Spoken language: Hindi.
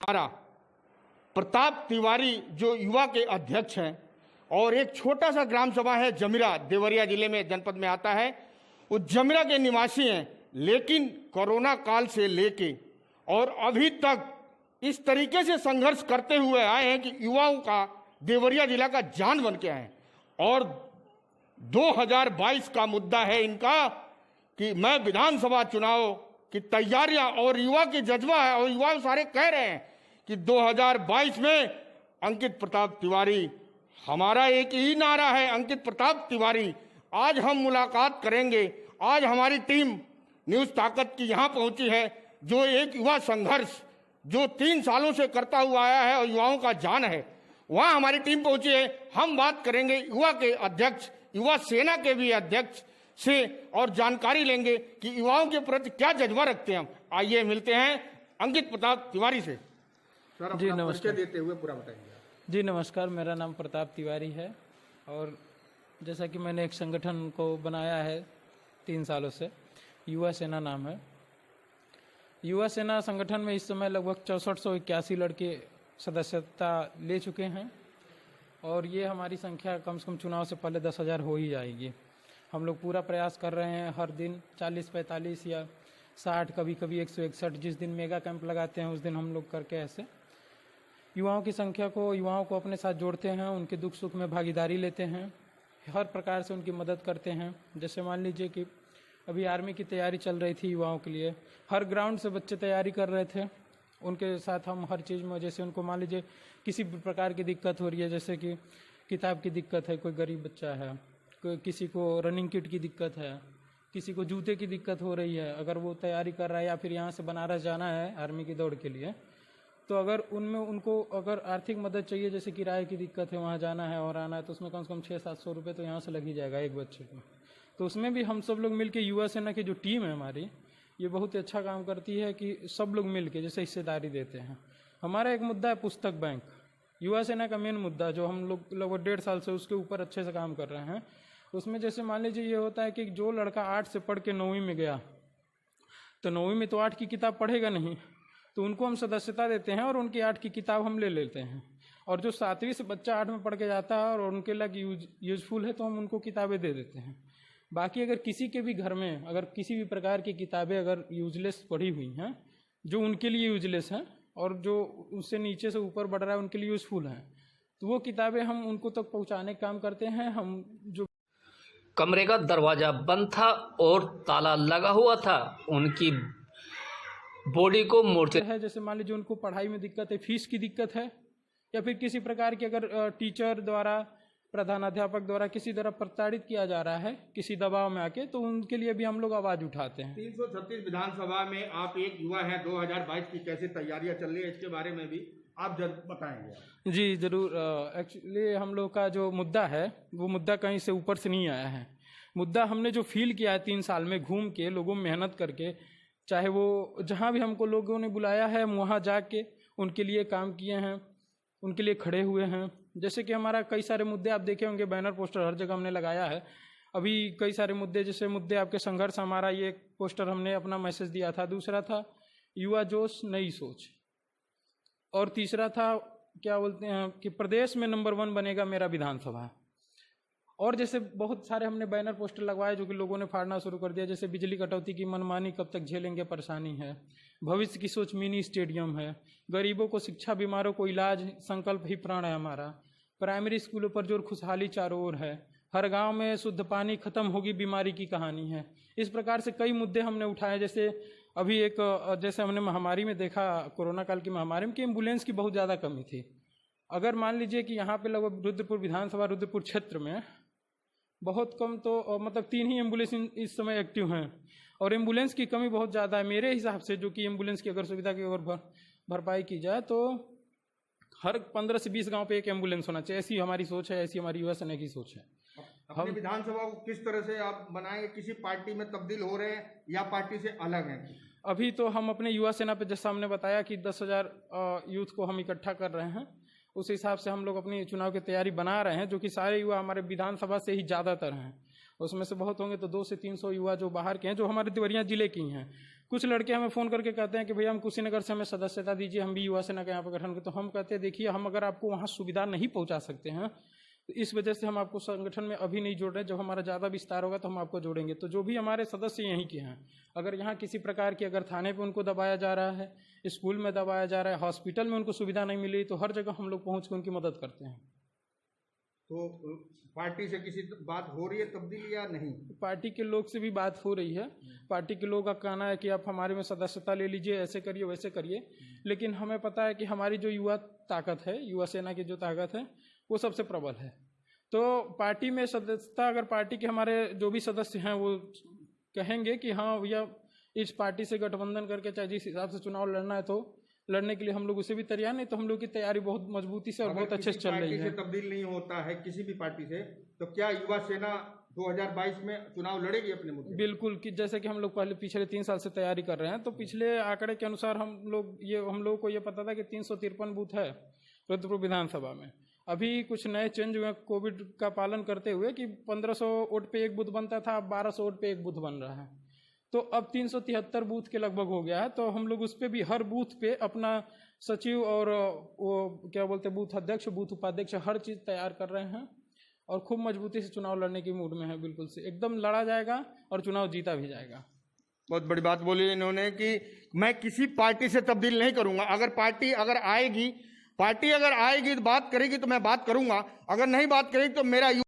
हमारा प्रताप तिवारी जो युवा के अध्यक्ष हैं, और एक छोटा सा ग्राम सभा है जमीरा, देवरिया जिले में जनपद में आता है, वो जमीरा के निवासी हैं, लेकिन कोरोना काल से लेके और अभी तक इस तरीके से संघर्ष करते हुए आए हैं कि युवाओं का देवरिया जिला का जान बन के आए। और 2022 का मुद्दा है इनका कि मैं विधानसभा चुनाव की तैयारियां, और युवा की जज्बा है, और युवा सारे कह रहे हैं कि 2022 में अंकित प्रताप तिवारी, हमारा एक ही नारा है, अंकित प्रताप तिवारी। आज हम मुलाकात करेंगे। आज हमारी टीम न्यूज ताकत की यहां पहुंची है, जो एक युवा संघर्ष जो 3 सालों से करता हुआ आया है और युवाओं का जान है, वहां हमारी टीम पहुंची है। हम बात करेंगे युवा के अध्यक्ष, युवा सेना के भी अध्यक्ष से, और जानकारी लेंगे कि युवाओं के प्रति क्या जज्बा रखते हैं हम। आइए मिलते हैं अंकित प्रताप तिवारी से। सर, जी नमस्कार। देते हुए पूरा बताइए। जी नमस्कार, मेरा नाम प्रताप तिवारी है, और जैसा कि मैंने एक संगठन को बनाया है 3 सालों से, युवा सेना नाम है। युवा सेना संगठन में इस समय लगभग 6481 लड़के सदस्यता ले चुके हैं, और ये हमारी संख्या कम से कम चुनाव से पहले 10,000 हो ही जाएगी। हम लोग पूरा प्रयास कर रहे हैं, हर दिन 40-45 या 60, कभी कभी 161, जिस दिन मेगा कैंप लगाते हैं उस दिन हम लोग करके ऐसे युवाओं की संख्या को, युवाओं को अपने साथ जोड़ते हैं, उनके दुख सुख में भागीदारी लेते हैं, हर प्रकार से उनकी मदद करते हैं। जैसे मान लीजिए कि अभी आर्मी की तैयारी चल रही थी युवाओं के लिए, हर ग्राउंड से बच्चे तैयारी कर रहे थे, उनके साथ हम हर चीज़ में, जैसे उनको मान लीजिए किसी भी प्रकार की दिक्कत हो रही है, जैसे कि किताब की दिक्कत है, कोई गरीब बच्चा है, किसी को रनिंग किट की दिक्कत है, किसी को जूते की दिक्कत हो रही है, अगर वो तैयारी कर रहा है या फिर यहाँ से बनारस जाना है आर्मी की दौड़ के लिए, तो अगर उनमें उनको अगर आर्थिक मदद चाहिए, जैसे किराए की दिक्कत है, वहाँ जाना है और आना है, तो उसमें कम से कम 600-700 रुपये तो यहाँ से लग ही जाएगा एक बच्चे को। तो उसमें भी हम सब लोग मिलके, युवा सेना की जो टीम है हमारी, ये बहुत ही अच्छा काम करती है कि सब लोग मिलके जैसे हिस्सेदारी देते हैं। हमारा एक मुद्दा है पुस्तक बैंक, युवा सेना का मेन मुद्दा, जो हम लोग लगभग 1.5 साल से उसके ऊपर अच्छे से काम कर रहे हैं। उसमें जैसे मान लीजिए ये होता है कि जो लड़का 8 से पढ़ के 9वीं में गया, तो 9वीं में तो 8 की किताब पढ़ेगा नहीं, तो उनको हम सदस्यता देते हैं और उनकी 8 की किताब हम ले लेते हैं। और जो 7वीं से बच्चा 8 में पढ़ के जाता है और उनके लिए यूजफुल है, तो हम उनको किताबें दे देते हैं। बाकी अगर किसी के भी घर में अगर किसी भी प्रकार की किताबें अगर यूजलेस पड़ी हुई हैं, जो उनके लिए यूजलेस हैं और जो उससे नीचे से ऊपर बढ़ रहा है उनके लिए यूजफुल हैं, तो वो किताबें हम उनको तक पहुंचाने का काम करते हैं। हम जो कमरे का दरवाजा बंद था और ताला लगा हुआ था, उनकी बॉडी को मोड़ते है, जैसे मान लीजिए उनको पढ़ाई में दिक्कत है, फीस की दिक्कत है, या फिर किसी प्रकार की अगर टीचर द्वारा, प्रधानाध्यापक द्वारा किसी तरह प्रताड़ित किया जा रहा है किसी दबाव में आके, तो उनके लिए भी हम लोग आवाज उठाते हैं। 336 विधानसभा में आप एक युवा है, 2022 की कैसे तैयारियां चल रही है, इसके बारे में भी आप बताएंगे। जी जरूर। एक्चुअली हम लोग का जो मुद्दा है वो मुद्दा कहीं से ऊपर से नहीं आया है। मुद्दा हमने जो फील किया है 3 साल में घूम के, लोगों में मेहनत करके, चाहे वो जहाँ भी हमको लोगों ने बुलाया है हम वहाँ जाके उनके लिए काम किए हैं, उनके लिए खड़े हुए हैं। जैसे कि हमारा कई सारे मुद्दे आप देखे होंगे, बैनर पोस्टर हर जगह हमने लगाया है। अभी कई सारे मुद्दे, जैसे मुद्दे आपके संघर्ष, हमारा ये पोस्टर हमने अपना मैसेज दिया था। दूसरा था युवा जोश नई सोच, और तीसरा था क्या बोलते हैं कि प्रदेश में नंबर 1 बनेगा मेरा विधानसभा। और जैसे बहुत सारे हमने बैनर पोस्टर लगवाए जो कि लोगों ने फाड़ना शुरू कर दिया, जैसे बिजली कटौती की मनमानी कब तक झेलेंगे परेशानी है, भविष्य की सोच मिनी स्टेडियम है, गरीबों को शिक्षा, बीमारों को इलाज, संकल्प ही प्राण है हमारा, प्राइमरी स्कूलों पर जोर, खुशहाली चारों ओर है, हर गांव में शुद्ध पानी, खत्म होगी बीमारी की कहानी है। इस प्रकार से कई मुद्दे हमने उठाए। जैसे अभी एक, जैसे हमने महामारी में देखा, कोरोना काल की महामारी में, कि एम्बुलेंस की बहुत ज़्यादा कमी थी। अगर मान लीजिए कि यहाँ पे लगभग रुद्रपुर विधानसभा, रुद्रपुर क्षेत्र में बहुत कम, तो मतलब 3 ही एम्बुलेंस इस समय एक्टिव हैं, और एम्बुलेंस की कमी बहुत ज़्यादा है। मेरे हिसाब से जो कि एम्बुलेंस की अगर सुविधा की अगर भरपाई की जाए तो हर 15 से 20 गांव पे एक एम्बुलेंस होना चाहिए। ऐसी हमारी सोच है, ऐसी हमारी युवा सेना की सोच है। अपनी विधानसभा को किस तरह से आप बनाएंगे? किसी पार्टी में तब्दील हो रहे हैं या पार्टी से अलग हैं? अभी तो हम अपने युवा सेना पे, जैसा हमने बताया कि 10,000 यूथ को हम इकट्ठा कर रहे हैं, उस हिसाब से हम लोग अपनी चुनाव की तैयारी बना रहे हैं, जो कि सारे युवा हमारे विधानसभा से ही ज़्यादातर हैं। उसमें से बहुत होंगे तो 200 से 300 युवा जो बाहर के हैं, जो हमारे देवरिया जिले की हैं। कुछ लड़के हमें फ़ोन करके कहते हैं कि भैया हम कुशीनगर से हमें सदस्यता दीजिए, हम भी युवा सेना का यहाँ पर गठन करें। तो हम कहते हैं देखिए हम अगर आपको वहाँ सुविधा नहीं पहुँचा सकते हैं तो इस वजह से हम आपको संगठन में अभी नहीं जोड़ रहे। जब हमारा ज़्यादा विस्तार होगा तो हम आपको जोड़ेंगे। तो जो भी हमारे सदस्य यहीं के हैं, अगर यहाँ किसी प्रकार की अगर थाने पे उनको दबाया जा रहा है, स्कूल में दबाया जा रहा है, हॉस्पिटल में उनको सुविधा नहीं मिली, तो हर जगह हम लोग पहुँच के उनकी मदद करते हैं। तो पार्टी से किसी बात हो रही है तब्दीली या नहीं? पार्टी के लोग से भी बात हो रही है। पार्टी के लोगों का कहना है कि आप हमारे में सदस्यता ले लीजिए, ऐसे करिए वैसे करिए। लेकिन हमें पता है कि हमारी जो युवा ताकत है, युवा सेना की जो ताकत है, वो सबसे प्रबल है। तो पार्टी में सदस्यता, अगर पार्टी के हमारे जो भी सदस्य हैं वो कहेंगे कि हाँ भैया इस पार्टी से गठबंधन करके चाहे जिस हिसाब से चुनाव लड़ना है तो लड़ने के लिए हम लोग उसे भी तैयार। नहीं तो हम लोग की तैयारी बहुत मजबूती से और बहुत अच्छे से चल रही है। पार्टी से तब्दील नहीं होता है किसी भी पार्टी से, तो क्या युवा सेना 2022 में चुनाव लड़ेगी अपने मुद्दे? बिल्कुल, कि जैसे कि हम लोग पहले पिछले 3 साल से तैयारी कर रहे हैं, तो पिछले आंकड़े के अनुसार हम लोगों को ये पता था कि 353 बूथ है रुद्रपुर विधानसभा में। अभी कुछ नए चेंज हुए कोविड का पालन करते हुए कि 1500 वोट पे एक बूथ बनता था, अब 1200 वोट पे एक बूथ बन रहा है। तो अब 373 बूथ के लगभग हो गया है। तो हम लोग उस पर भी हर बूथ पे अपना सचिव और वो क्या बोलते हैं बूथ अध्यक्ष, बूथ उपाध्यक्ष, हर चीज़ तैयार कर रहे हैं और खूब मजबूती से चुनाव लड़ने की मूड में है। बिल्कुल से एकदम लड़ा जाएगा और चुनाव जीता भी जाएगा। बहुत बड़ी बात बोली इन्होंने कि मैं किसी पार्टी से तब्दील नहीं करूंगा। अगर पार्टी आएगी तो बात करेगी तो मैं बात करूंगा, अगर नहीं बात करेगी तो मेरा